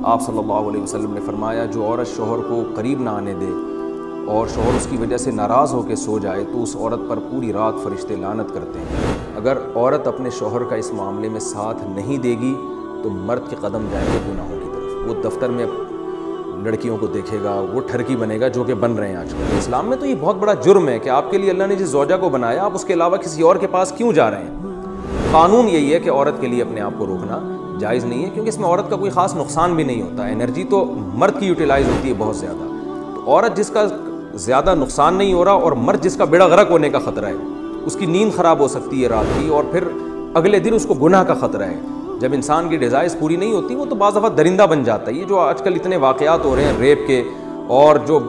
آپ صلی اللہ علیہ وسلم نے فرمایا جو عورت شوہر کو قریب نہ آنے دے اور شوہر اس کی وجہ سے ناراض ہو کے سو جائے تو اس عورت پر پوری رات فرشتے لعنت کرتے ہیں۔ اگر عورت اپنے شوہر کا اس معاملے میں ساتھ نہیں دے گی تو مرد کے قدم جائیں گے گناہوں کی طرف۔ وہ دفتر میں لڑکیوں کو دیکھے گا، وہ ٹھرکی بنے گا، جو کہ بن رہے ہیں آج کل۔ اسلام میں تو یہ بہت بڑا جرم ہے کہ آپ کے لیے اللہ نے جس زوجہ کو بنایا آپ اس کے علاوہ کسی اور کے پاس کیوں جا رہے ہیں۔ قانون یہی ہے کہ عورت کے لیے اپنے آپ کو روکنا جائز نہیں ہے، کیونکہ اس میں عورت کا کوئی خاص نقصان بھی نہیں ہوتا۔ انرجی تو مرد کی یوٹیلائز ہوتی ہے بہت زیادہ، تو عورت جس کا زیادہ نقصان نہیں ہو رہا اور مرد جس کا بیڑا غرق ہونے کا خطرہ ہے، اس کی نیند خراب ہو سکتی ہے رات کی، اور پھر اگلے دن اس کو گناہ کا خطرہ ہے۔ جب انسان کی ڈیزائرز پوری نہیں ہوتی وہ تو بعض دفعہ درندہ بن جاتا ہے۔ یہ جو آج کل اتنے واقعات ہو رہے ہیں ریپ کے اور جو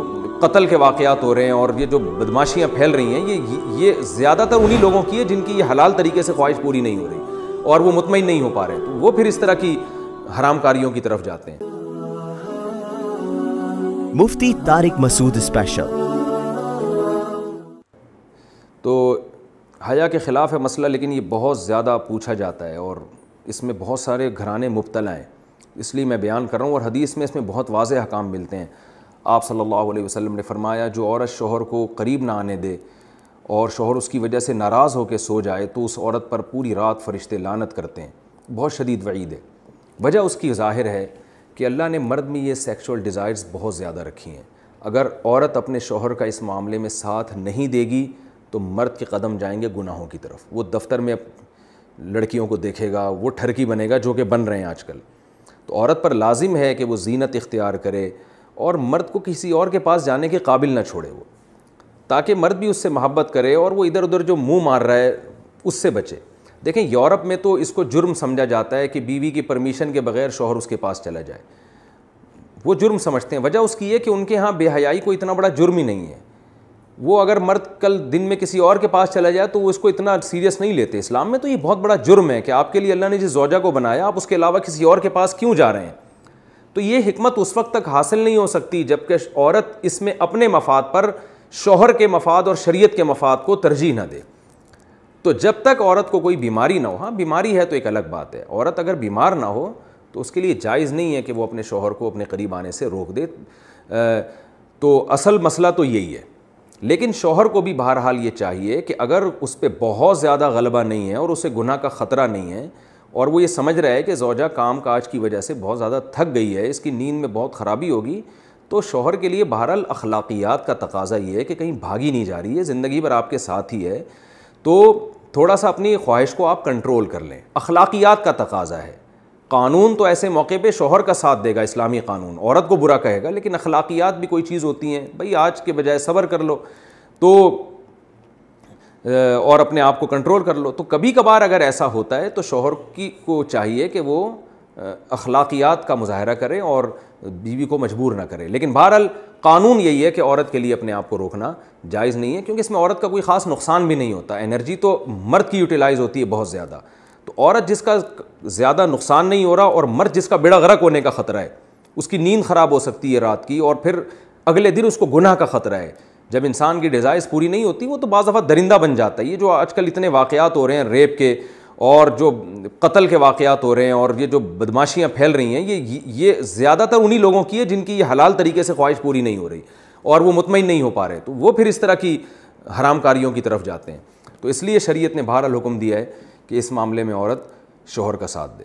قتل کے واقعات ہو رہے ہیں اور یہ جو بدماشیاں پھیل رہی ہیں، یہ زیادہ تر انہی لوگوں کی ہے جن کی یہ حلال طریقے سے خواہش پوری نہیں ہو رہی اور وہ مطمئن نہیں ہو پا رہے، تو وہ پھر اس طرح کی حرام کاریوں کی طرف جاتے ہیں۔ مفتی طارق مسعود اسپیشل۔ تو حیا کے خلاف ہے مسئلہ، لیکن یہ بہت زیادہ پوچھا جاتا ہے اور اس میں بہت سارے گھرانے مبتلا ہیں، اس لیے میں بیان کر رہا ہوں، اور حدیث میں اس میں بہت واضح احکام ملتے ہیں۔ آپ صلی اللہ علیہ وسلم نے فرمایا جو عورت شوہر کو قریب نہ آنے دے اور شوہر اس کی وجہ سے ناراض ہو کے سو جائے تو اس عورت پر پوری رات فرشتے لعنت کرتے ہیں۔ بہت شدید وعید ہے۔ وجہ اس کی ظاہر ہے کہ اللہ نے مرد میں یہ سیکشول ڈیزائرز بہت زیادہ رکھی ہیں۔ اگر عورت اپنے شوہر کا اس معاملے میں ساتھ نہیں دے گی تو مرد کے قدم جائیں گے گناہوں کی طرف۔ وہ دفتر میں لڑکیوں کو دیکھے گا، وہ ٹھرکی بنے گا، جو کہ بن رہے ہیں آج کل۔ تو عورت پر لازم ہے کہ وہ زینت اختیار کرے اور مرد کو کسی اور کے پاس جانے کے قابل نہ چھوڑے وہ، تاکہ مرد بھی اس سے محبت کرے اور وہ ادھر ادھر جو منہ مار رہا ہے اس سے بچے۔ دیکھیں یورپ میں تو اس کو جرم سمجھا جاتا ہے کہ بیوی کی پرمیشن کے بغیر شوہر اس کے پاس چلا جائے، وہ جرم سمجھتے ہیں۔ وجہ اس کی ہے کہ ان کے ہاں بے حیائی کوئی اتنا بڑا جرم ہی نہیں ہے۔ وہ اگر مرد کل دن میں کسی اور کے پاس چلا جائے تو وہ اس کو اتنا سیریس نہیں لیتے۔ اسلام میں تو یہ بہت بڑا جرم ہے کہ آپ کے لیے اللہ نے جس زوجہ کو بنایا آپ اس کے علاوہ کسی اور کے پاس کیوں جا رہے ہیں۔ تو یہ حکمت اس وقت تک حاصل نہیں ہو سکتی جب کہ عورت اس میں اپنے مفاد پر شوہر کے مفاد اور شریعت کے مفاد کو ترجیح نہ دے۔ تو جب تک عورت کو کوئی بیماری نہ ہو، ہاں بیماری ہے تو ایک الگ بات ہے، عورت اگر بیمار نہ ہو تو اس کے لیے جائز نہیں ہے کہ وہ اپنے شوہر کو اپنے قریب آنے سے روک دے۔ تو اصل مسئلہ تو یہی ہے، لیکن شوہر کو بھی بہرحال یہ چاہیے کہ اگر اس پہ بہت زیادہ غلبہ نہیں ہے اور اسے گناہ کا خطرہ نہیں ہے اور وہ یہ سمجھ رہا ہے کہ زوجہ کام کاج کی وجہ سے بہت زیادہ تھک گئی ہے، اس کی نیند میں بہت خرابی ہوگی، تو شوہر کے لیے بہرحال اخلاقیات کا تقاضا یہ ہے کہ کہیں بھاگی نہیں جا رہی ہے، زندگی بھر آپ کے ساتھ ہی ہے، تو تھوڑا سا اپنی خواہش کو آپ کنٹرول کر لیں۔ اخلاقیات کا تقاضا ہے۔ قانون تو ایسے موقع پہ شوہر کا ساتھ دے گا، اسلامی قانون عورت کو برا کہے گا، لیکن اخلاقیات بھی کوئی چیز ہوتی ہیں، بھئی آج کے بجائے صبر کر لو تو اور اپنے آپ کو کنٹرول کر لو۔ تو کبھی کبھار اگر ایسا ہوتا ہے تو شوہر کو چاہیے کہ وہ اخلاقیات کا مظاہرہ کرے اور بیوی کو مجبور نہ کرے، لیکن بہرحال قانون یہی ہے کہ عورت کے لیے اپنے آپ کو روکنا جائز نہیں ہے، کیونکہ اس میں عورت کا کوئی خاص نقصان بھی نہیں ہوتا۔ انرجی تو مرد کی یوٹیلائز ہوتی ہے بہت زیادہ، تو عورت جس کا زیادہ نقصان نہیں ہو رہا اور مرد جس کا بیڑا غرق ہونے کا خطرہ ہے، اس کی نیند خراب ہو سکتی ہے رات کی اور پھر اگلے دن اس کو گناہ کا خطرہ ہے۔ جب انسان کی ڈیزائرز پوری نہیں ہوتی وہ تو بعض دفعہ درندہ بن جاتا ہے۔ یہ جو آج کل اتنے واقعات ہو رہے ہیں ریپ کے اور جو قتل کے واقعات ہو رہے ہیں اور یہ جو بدماشیاں پھیل رہی ہیں، یہ زیادہ تر انہی لوگوں کی ہے جن کی یہ حلال طریقے سے خواہش پوری نہیں ہو رہی اور وہ مطمئن نہیں ہو پا رہے، تو وہ پھر اس طرح کی حرام کاریوں کی طرف جاتے ہیں۔ تو اس لیے شریعت نے بہرحال حکم دیا ہے کہ اس معاملے میں عورت شوہر کا ساتھ دے۔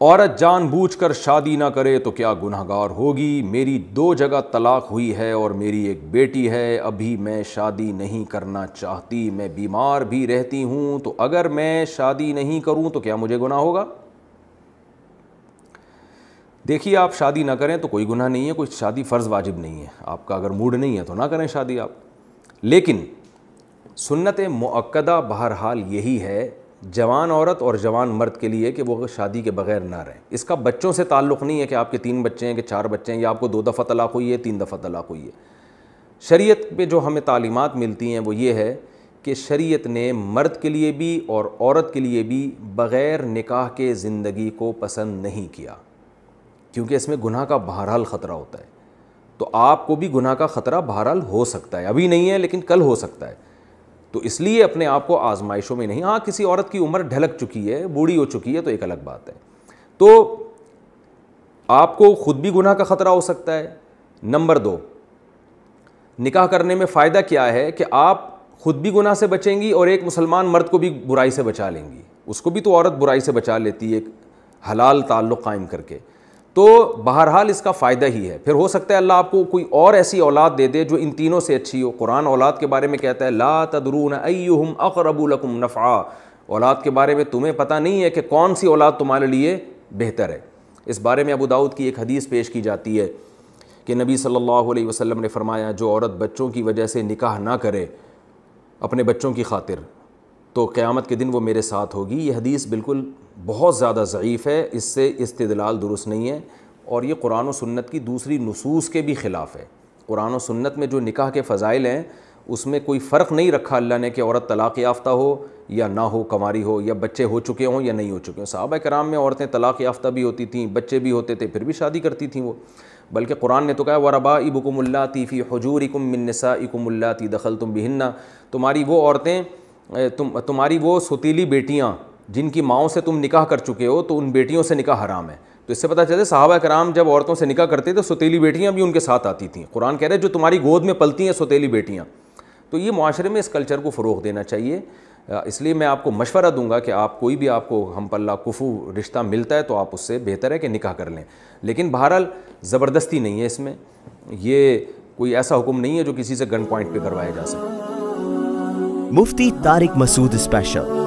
عورت جان بوجھ کر شادی نہ کرے تو کیا گنہگار ہوگی؟ میری 2 جگہ طلاق ہوئی ہے اور میری ایک بیٹی ہے، ابھی میں شادی نہیں کرنا چاہتی، میں بیمار بھی رہتی ہوں، تو اگر میں شادی نہیں کروں تو کیا مجھے گناہ ہوگا؟ دیکھیے آپ شادی نہ کریں تو کوئی گناہ نہیں ہے، کوئی شادی فرض واجب نہیں ہے، آپ کا اگر موڈ نہیں ہے تو نہ کریں شادی آپ، لیکن سنت مؤکدہ بہرحال یہی ہے جوان عورت اور جوان مرد کے لیے کہ وہ شادی کے بغیر نہ رہیں۔ اس کا بچوں سے تعلق نہیں ہے کہ آپ کے 3 بچے ہیں کہ 4 بچے ہیں یا آپ کو 2 دفعہ طلاق ہوئی ہے 3 دفعہ طلاق ہوئی ہے۔ شریعت میں جو ہمیں تعلیمات ملتی ہیں وہ یہ ہے کہ شریعت نے مرد کے لیے بھی اور عورت کے لیے بھی بغیر نکاح کے زندگی کو پسند نہیں کیا، کیونکہ اس میں گناہ کا بہرحال خطرہ ہوتا ہے۔ تو آپ کو بھی گناہ کا خطرہ بہرحال ہو سکتا ہے، ابھی نہیں ہے لیکن کل ہو سکتا ہے، تو اس لیے اپنے آپ کو آزمائشوں میں نہیں۔ ہاں کسی عورت کی عمر ڈھلک چکی ہے، بوڑھی ہو چکی ہے تو ایک الگ بات ہے، تو آپ کو خود بھی گناہ کا خطرہ ہو سکتا ہے. نمبر 2، نکاح کرنے میں فائدہ کیا ہے کہ آپ خود بھی گناہ سے بچیں گی اور ایک مسلمان مرد کو بھی برائی سے بچا لیں گی. اس کو بھی تو عورت برائی سے بچا لیتی ہے ایک حلال تعلق قائم کر کے. تو بہرحال اس کا فائدہ ہی ہے. پھر ہو سکتا ہے اللہ آپ کو کوئی اور ایسی اولاد دے دے جو ان تینوں سے اچھی ہو. قرآن اولاد کے بارے میں کہتا ہے لا تدرون ایہم اقرب لکم نفعا. اولاد کے بارے میں تمہیں پتہ نہیں ہے کہ کون سی اولاد تمہارے لیے بہتر ہے. اس بارے میں ابو داؤد کی ایک حدیث پیش کی جاتی ہے کہ نبی صلی اللہ علیہ وسلم نے فرمایا جو عورت بچوں کی وجہ سے نکاح نہ کرے اپنے بچوں کی خاطر تو قیامت کے دن وہ میرے ساتھ ہوگی. یہ حدیث بالکل بہت زیادہ ضعیف ہے, اس سے استدلال درست نہیں ہے, اور یہ قرآن و سنت کی دوسری نصوص کے بھی خلاف ہے. قرآن و سنت میں جو نکاح کے فضائل ہیں اس میں کوئی فرق نہیں رکھا اللہ نے کہ عورت طلاق یافتہ ہو یا نہ ہو, کنواری ہو, یا بچے ہو چکے ہوں یا نہیں ہو چکے ہوں. صحابہ کرام میں عورتیں طلاق یافتہ بھی ہوتی تھیں, بچے بھی ہوتے تھے, پھر بھی شادی کرتی تھیں وہ. بلکہ قرآن نے تو کہا وَرَبَائِبُكُمُ اللَّاتِي فِي حُجُورِكُم مِّن نِّسَائِكُمُ اللَّاتِي دَخَلْتُم بِهِنَّ. تمہاری وہ عورتیں, تمہاری وہ ستیلی بیٹیاں جن کی ماؤں سے تم نکاح کر چکے ہو تو ان بیٹیوں سے نکاح حرام ہے. تو اس سے پتہ چلے صحابہ کرام جب عورتوں سے نکاح کرتے تو ستیلی بیٹیاں بھی ان کے ساتھ آتی تھیں. قرآن کہہ رہے ہیں جو تمہاری گود میں پلتی ہیں ستیلی بیٹیاں. تو یہ معاشرے میں اس کلچر کو فروغ دینا چاہیے. اس لیے میں آپ کو مشورہ دوں گا کہ آپ کوئی بھی آپ کو ہم پلہ کفو رشتہ ملتا ہے تو آپ اس سے بہتر ہے کہ نکاح کر لیں. لیکن بہرحال زبردستی نہیں ہے اس میں, یہ کوئی ایسا حکم نہیں ہے جو کسی سے گن پوائنٹ پہ کروایا جا سکے. مفتی طارق مسعود اسپیشل.